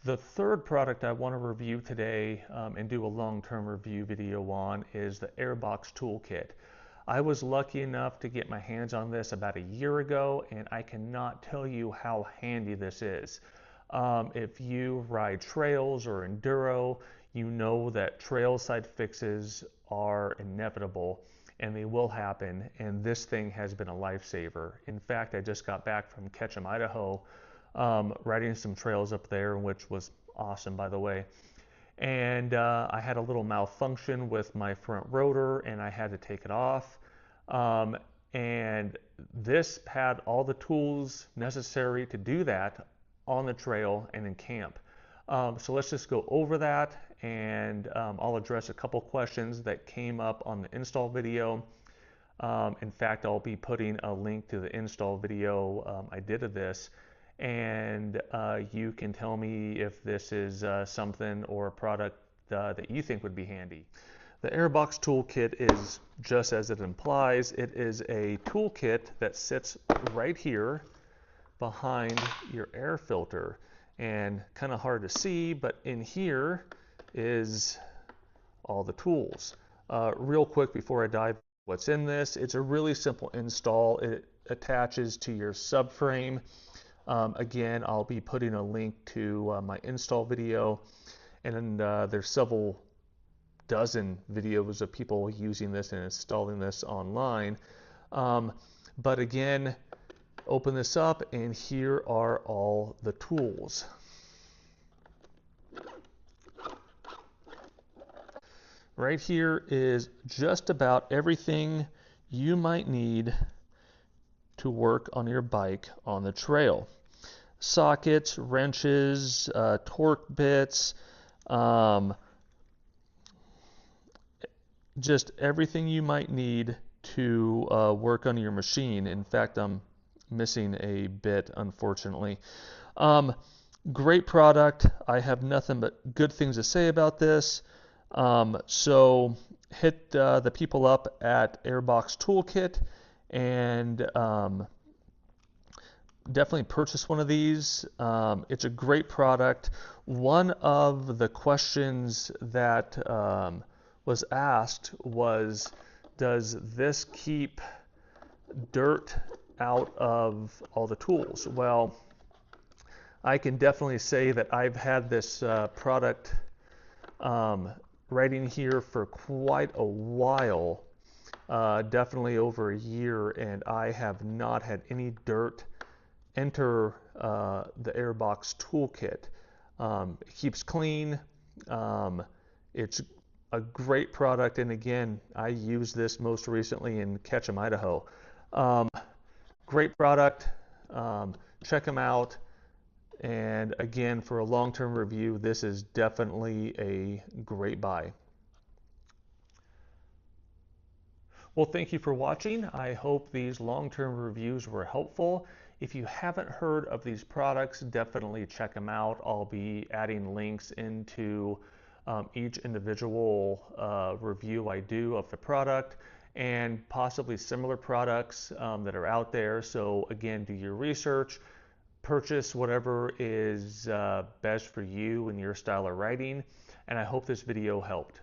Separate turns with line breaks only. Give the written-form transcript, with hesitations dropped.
The third product I want to review today and do a long-term review video on is the Airbox Tool Kit. I was lucky enough to get my hands on this about a year ago, and I cannot tell you how handy this is. If you ride trails or enduro, you know that trail side fixes are inevitable and they will happen, and this thing has been a lifesaver. In fact, I just got back from Ketchum, Idaho, riding some trails up there, which was awesome, by the way. And I had a little malfunction with my front rotor, and I had to take it off. And this had all the tools necessary to do that on the trail and in camp. So let's just go over that, and I'll address a couple questions that came up on the install video. In fact, I'll be putting a link to the install video I did of this, and you can tell me if this is something or a product that you think would be handy. The Airbox Tool Kit is just as it implies. It is a tool kit that sits right here behind your air filter, and kind of hard to see, but in here is all the tools. Real quick before I dive what's in this, it's a really simple install. It attaches to your subframe. Again, I'll be putting a link to my install video, and there's several dozen videos of people using this and installing this online. But again, open this up, and here are all the tools. Right here is just about everything you might need to work on your bike on the trail. Sockets, wrenches, torque bits, just everything you might need to work on your machine. In fact, I'm missing a bit, unfortunately. Great product. I have nothing but good things to say about this. So hit the people up at Airbox Tool Kit and definitely purchase one of these. It's a great product. One of the questions that was asked was, does this keep dirt out of all the tools? Well, I can definitely say that I've had this product right in here for quite a while, definitely over a year, and I have not had any dirt enter the Airbox Tool Kit. It keeps clean. It's a great product, and again, I used this most recently in Ketchum, Idaho. Great product. Check them out. And again, for a long-term review, this is definitely a great buy. Well, thank you for watching. I hope these long-term reviews were helpful. If you haven't heard of these products, definitely check them out. I'll be adding links into each individual review I do of the product, and possibly similar products that are out there. So again, do your research. Purchase whatever is best for you and your style of riding, and I hope this video helped.